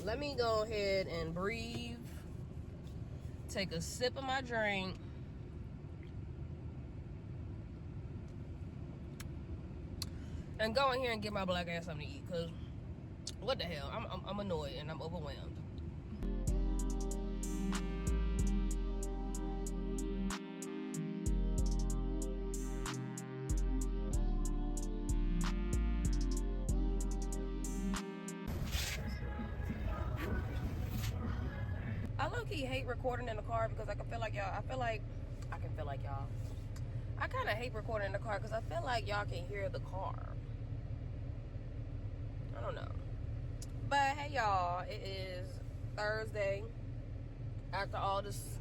Let me go ahead and breathe. Take a sip of my drink. And go in here and get my black ass something to eat. Because what the hell? I'm annoyed and I'm overwhelmed. I low-key hate recording in the car because I can feel like y'all. I kind of hate recording in the car because I feel like y'all can hear the car. I don't know. But hey, y'all, it is Thursday after all this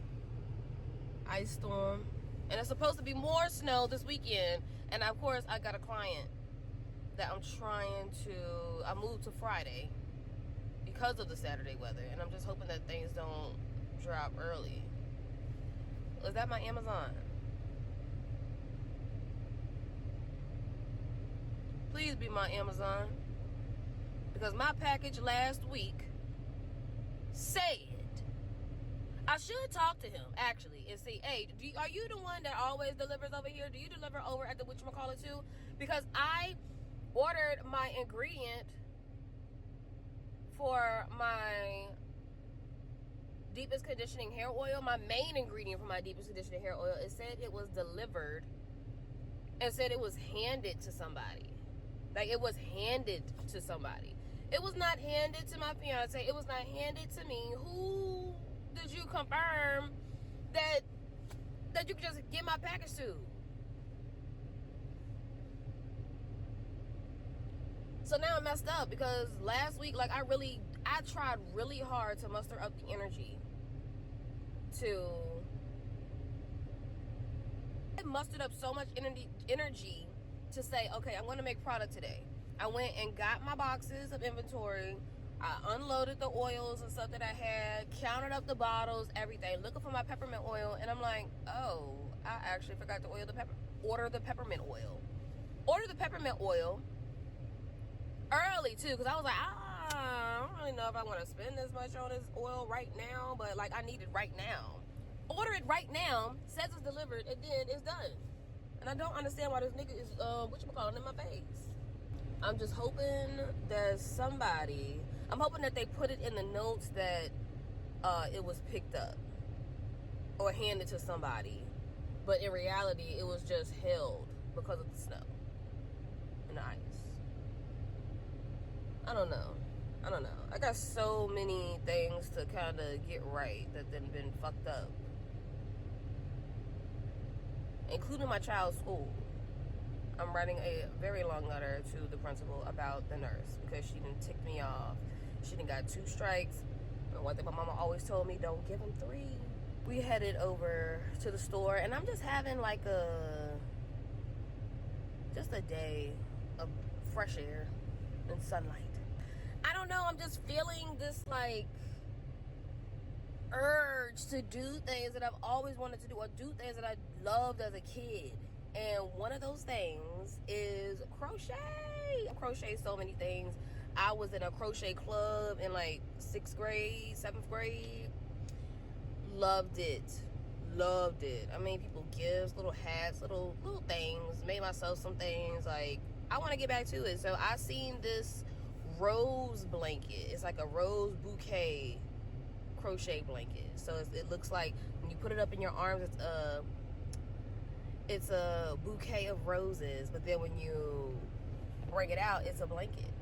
ice storm. And it's supposed to be more snow this weekend. And of course, I got a client that I moved to Friday because of the Saturday weather. And I'm just hoping that things don't drop early. Is that my Amazon? Please be my Amazon. Because my package last week said I should talk to him actually and see, hey, are you the one that always delivers over here? Do you deliver over at the whatchamacallit too? Because I ordered my ingredient for my deepest conditioning hair oil, my main ingredient for my deepest conditioning hair oil. It said it was delivered and said it was handed to somebody. Like, it was handed to somebody. It was not handed to my fiance. It was not handed to me. Who did you confirm that you could just get my package to? So now I'm messed up because last week, like, I tried really hard to muster up the energy I mustered up so much energy to say, okay, I'm going to make product today. I went and got my boxes of inventory. I unloaded the oils and stuff that I had, counted up the bottles, everything, looking for my peppermint oil. And I'm like, oh, I actually forgot to order the peppermint oil. Order the peppermint oil early too, because I was like, I don't really know if I want to spend this much on this oil right now, but like, I need it right now. Order it right now, says it's delivered, and then it's done. And I don't understand why this nigga is in my face. I'm just hoping that I'm hoping that they put it in the notes that it was picked up or handed to somebody, but in reality it was just held because of the snow and the ice. I don't know. I got so many things to kind of get right that then been fucked up, including my child's school. I'm writing a very long letter to the principal about the nurse because she done ticked me off. She done got 2 strikes. And one thing my mama always told me, don't give them 3. We headed over to the store and I'm just having like a day of fresh air and sunlight. I don't know, I'm just feeling this like urge to do things that I've always wanted to do or do things that I loved as a kid. And one of those things is crochet. I crochet so many things. I was in a crochet club in like 6th grade, 7th grade. Loved it. I made people gifts, little hats, little things. Made myself some things. Like, I want to get back to it. So I seen this rose blanket. It's like a rose bouquet crochet blanket. So it looks like when you put it up in your arms, it's a bouquet of roses, but then when you bring it out, it's a blanket.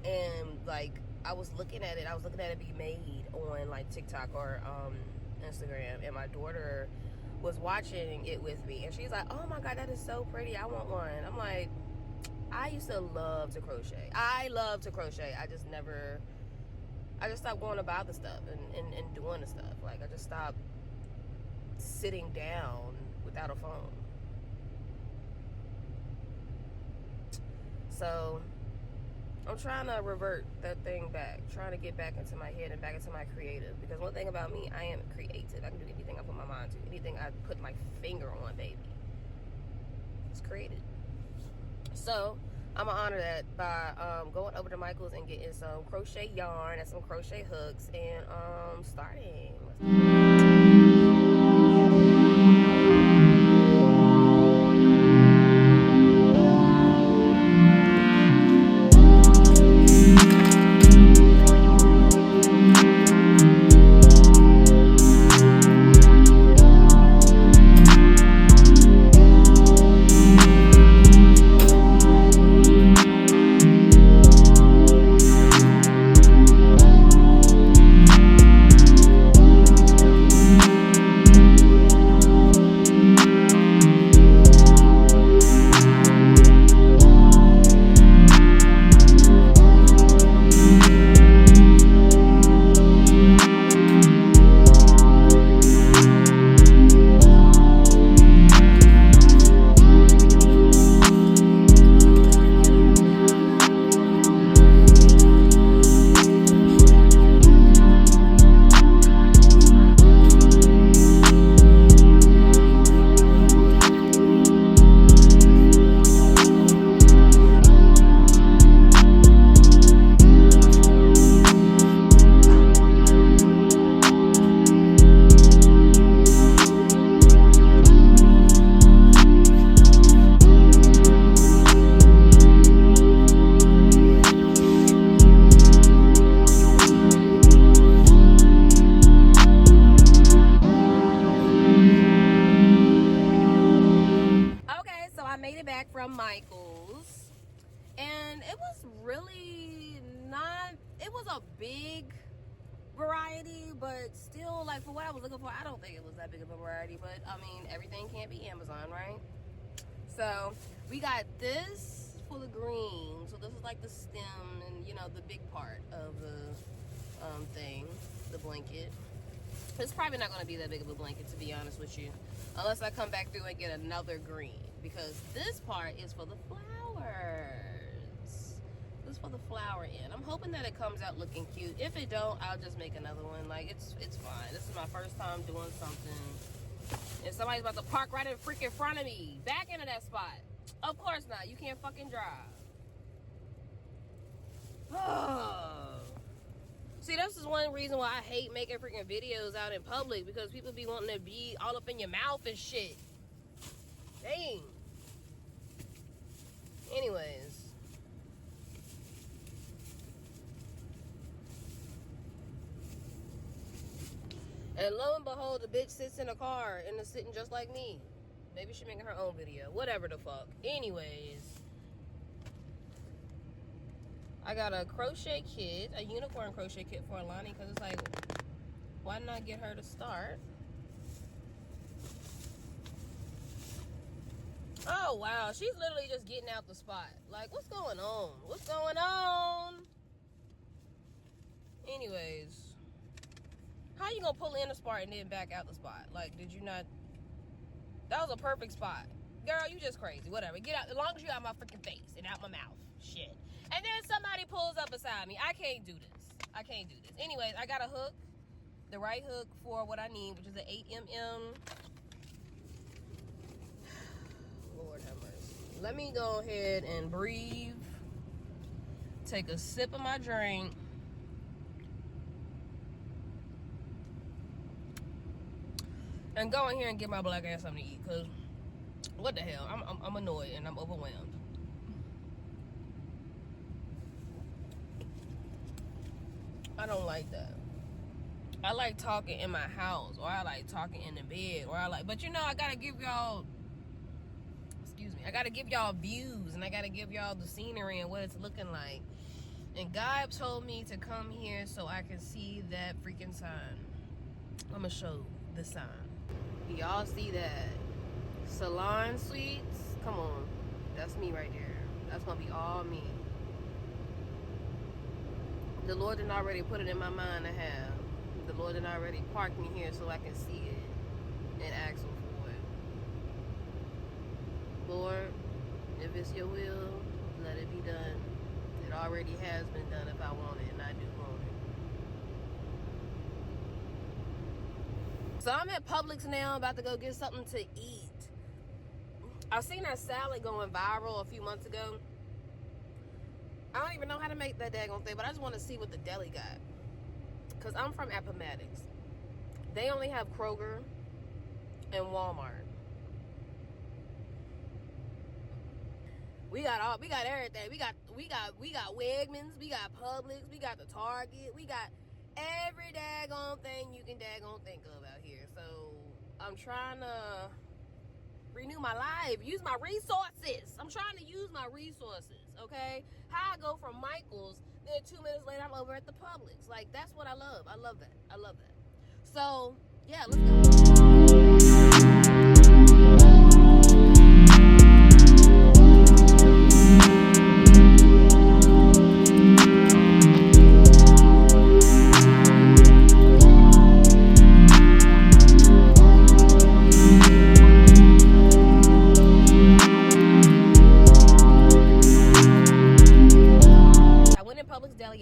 And like, I was looking at it be made on like TikTok or Instagram, and my daughter was watching it with me, and she's like, oh my god, that is so pretty, I want one. I'm like, I used to love to crochet. I just stopped going about the stuff and doing the stuff. Like, I just stopped sitting down without a phone. So I'm trying to revert that thing back, trying to get back into my head and back into my creative. Because one thing about me, I am creative. I can do anything I put my mind to. Anything I put my finger on, baby, it's created. So I'm gonna honor that by going over to Michael's and getting some crochet yarn and some crochet hooks and starting. From Michael's, and it was really not, it was a big variety, but still, like, for what I was looking for, I don't think it was that big of a variety. But I mean, everything can't be Amazon, right? So we got this full of green, so this is like the stem and, you know, the big part of the thing, the blanket. It's probably not going to be that big of a blanket, to be honest with you, unless I come back through and get another green, because this part is for the flowers. This is for the flower end. I'm hoping that it comes out looking cute. If it don't, I'll just make another one. Like, it's fine. This is my first time doing something, and somebody's about to park right in freaking front of me. Back into that spot. Of course not. You can't fucking drive. See, this is one reason why I hate making freaking videos out in public, because people be wanting to be all up in your mouth and shit. Dang. Anyways. And lo and behold, the bitch sits in a car and is sitting just like me. Maybe she's making her own video. Whatever the fuck. Anyways. I got a crochet kit, a unicorn crochet kit for Alani, because it's like, why not get her to start? Oh, wow. She's literally just getting out the spot. Like, what's going on? What's going on? Anyways. How you gonna pull in the spot and then back out the spot? Like, did you not? That was a perfect spot. Girl, you just crazy. Whatever. Get out. As long as you out my freaking face and out my mouth. Shit. And then somebody pulls up beside me. I can't do this. I can't do this. Anyways, I got a hook. The right hook for what I need, which is an 8mm. Lord have mercy. Let me go ahead and breathe. Take a sip of my drink. And go in here and get my black ass something to eat. Because, what the hell? I'm annoyed and I'm overwhelmed. I don't like that. I like talking in my house, or I like talking in the bed, or I like, but you know, I gotta give y'all, excuse me, I gotta give y'all views, and I gotta give y'all the scenery and what it's looking like. And God told me to come here so I can see that freaking sign. I'm gonna show the sign. Y'all see that? Salon Suites? Come on. That's me right there. That's gonna be all me. The Lord did already put it in my mind to have. The Lord did already park me here so I can see it and ask Him for it. Lord, if it's your will, let it be done. It already has been done if I want it, and I do want it. So I'm at Publix now, about to go get something to eat. I seen that salad going viral a few months ago. I don't even know how to make that daggone thing, but I just want to see what the deli got. Because I'm from Appomattox. They only have Kroger and Walmart. We got everything. We got Wegmans, we got Publix, we got the Target, we got every daggone thing you can daggone think of out here. So I'm trying to renew my life, use my resources. I'm trying to use my resources, okay? How I go from Michael's, then 2 minutes later I'm over at the Publix. Like, that's what I love. I love that. I love that. So, yeah, let's go.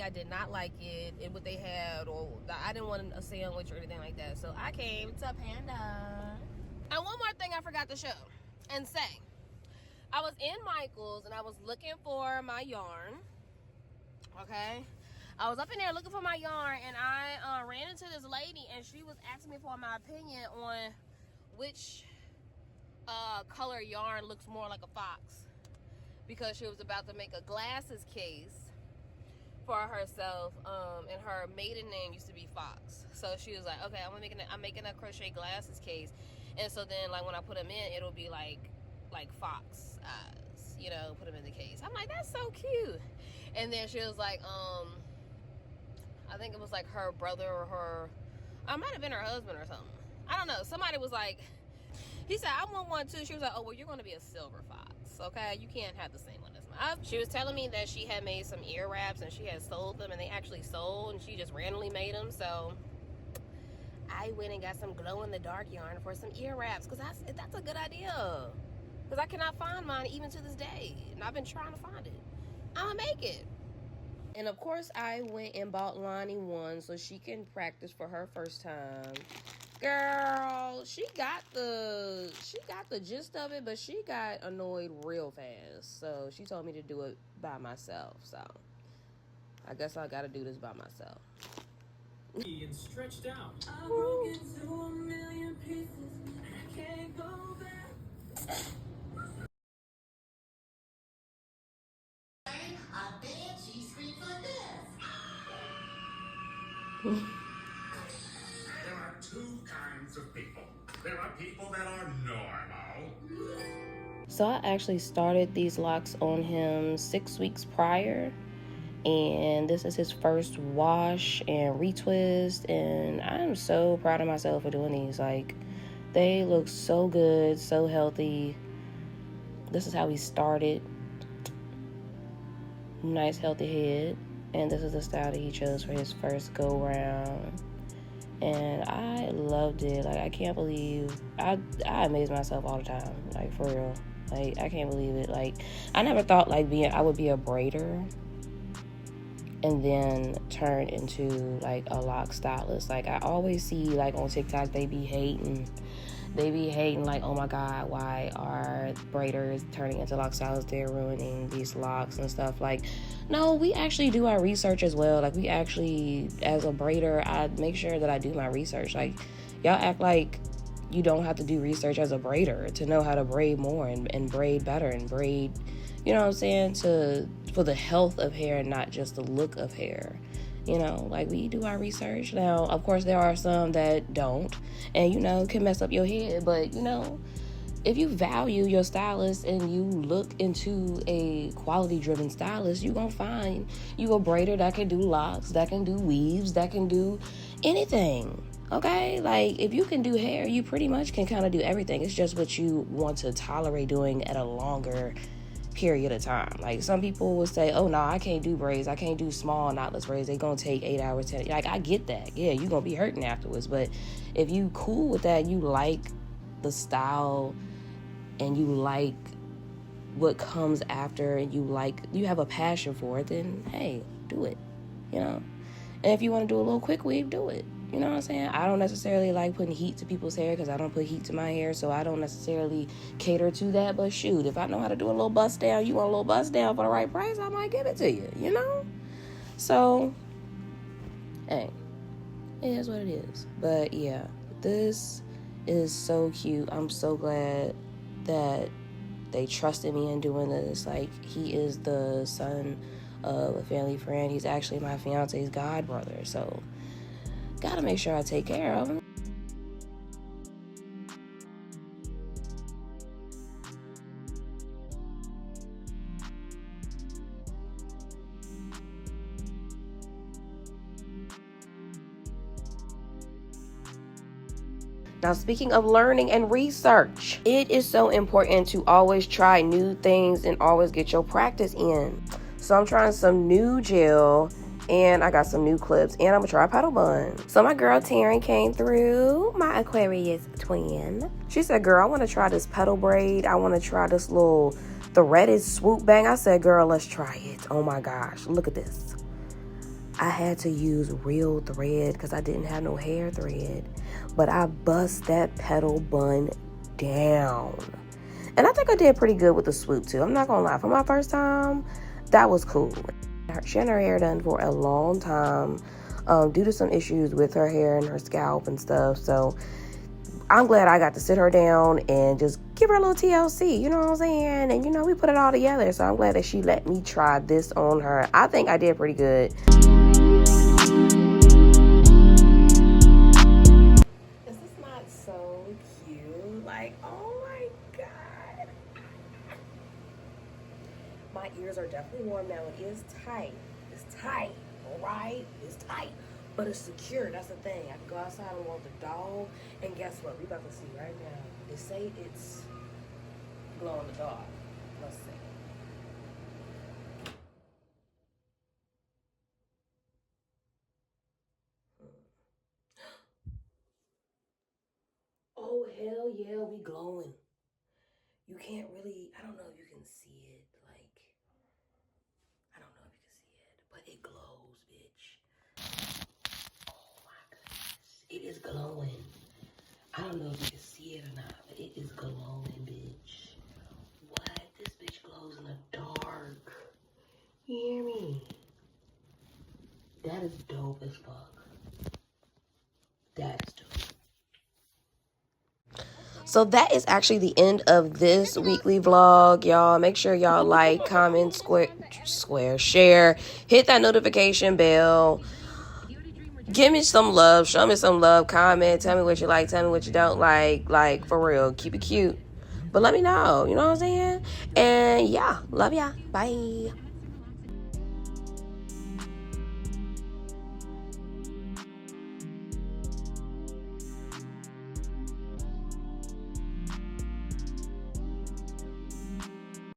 I did not like it and what they had, or I didn't want a sandwich or anything like that. So I came to Panda. And one more thing I forgot to show and say. I was in Michael's and I was looking for my yarn. Okay? I was up in there looking for my yarn, and I ran into this lady, and she was asking me for my opinion on which color yarn looks more like a fox, because she was about to make a glasses case for herself, and her maiden name used to be Fox. So she was like, okay, I'm making a crochet glasses case, and so then like when I put them in, it'll be like fox eyes, you know, put them in the case. I'm like, that's so cute. And then she was like, I think it was like her brother or her, I might have been her husband or something, I don't know, somebody was like, he said, I want one too. She was like, oh, well, you're going to be a silver fox, okay? You can't have the same one as mine. She was telling me that she had made some ear wraps and she had sold them, and they actually sold, and she just randomly made them. So I went and got some glow-in-the-dark yarn for some ear wraps, because that's a good idea. Because I cannot find mine even to this day, and I've been trying to find it. I'm going to make it. And of course, I went and bought Lonnie one so she can practice for her first time. Girl, she got the gist of it, but she got annoyed real fast. So she told me to do it by myself. So I guess I gotta do this by myself. And stretched out. I broke into a million pieces, I can't go back. A banshee screams like this. There are two kinds of people. There are people that are normal. So I actually started these locks on him 6 weeks prior, and this is his first wash and retwist, and I'm so proud of myself for doing these. Like, they look so good, so healthy. This is how he started. Nice healthy head, and this is the style that he chose for his first go round, and I loved it. Like, I can't believe I amaze myself all the time, like, for real. Like, I can't believe it. Like, I never thought like I would be a braider and then turn into like a lock stylist. Like, I always see like on TikTok they be hating like, oh my god, why are braiders turning into lock stylists? They're ruining these locks and stuff. Like, no, we actually do our research as well. Like, we actually, as a braider, I make sure that I do my research. Like, y'all act like you don't have to do research as a braider to know how to braid more and braid better and braid, you know what I'm saying, for the health of hair and not just the look of hair. You know, like, we do our research. Now, of course, there are some that don't, and, you know, can mess up your head. But, you know, if you value your stylist and you look into a quality-driven stylist, you're going to find you a braider that can do locks, that can do weaves, that can do anything, okay? Like, if you can do hair, you pretty much can kind of do everything. It's just what you want to tolerate doing at a longer period of time. Like, some people will say, oh no, I can't do braids, I can't do small knotless braids, they're gonna take 8 hours, 10. Like, I get that. Yeah, you're gonna be hurting afterwards, but if you cool with that, you like the style and you like what comes after, and you have a passion for it, then hey, do it, you know. And if you want to do a little quick weave, do it, You know what I'm saying? I don't necessarily like putting heat to people's hair because I don't put heat to my hair, so I don't necessarily cater to that. But shoot, if I know how to do a little bust down, you want a little bust down for the right price, I might give it to you, you know? So, hey, it is what it is. But yeah, this is so cute. I'm so glad that they trusted me in doing this. Like, he is the son of a family friend. He's actually my fiance's god brother, so gotta make sure I take care of him. Now, speaking of learning and research, it is so important to always try new things and always get your practice in. So I'm trying some new gel, and I got some new clips, and I'm gonna try a petal bun. So my girl Taryn came through, my Aquarius twin. She said, girl, I want to try this petal braid. I want to try this little threaded swoop bang. I said, girl, let's try it. Oh my gosh, look at this. I had to use real thread because I didn't have no hair thread. But I bust that petal bun down. And I think I did pretty good with the swoop too. I'm not gonna lie. For my first time, that was cool. She had her hair done for a long time due to some issues with her hair and her scalp and stuff. So I'm glad I got to sit her down and just give her a little TLC, you know what I'm saying? And, you know, we put it all together. So I'm glad that she let me try this on her. I think I did pretty good. Is this not so cute? Like, oh my God. My ears are definitely warm now. It is tight. It's tight, all right? It's tight, but it's secure. That's the thing. I can go outside and walk the dog, and guess what? We about to see right now. They say it's glow in the dark. Let's see. Oh, hell yeah, we glowing. You can't really, I don't know if you can see it, like, I don't know if you can see it, but it glows, bitch. Oh my goodness, it is glowing. I don't know if you can see it or not, but it is glowing, bitch. What? This bitch glows in the dark. You hear me? That is dope as fuck. That is dope. So that is actually the end of this weekly vlog, y'all. Make sure y'all like, comment, share, hit that notification bell. Give me some love, show me some love, comment, tell me what you like, tell me what you don't like for real, keep it cute. But let me know, you know what I'm saying? And yeah, love ya, bye.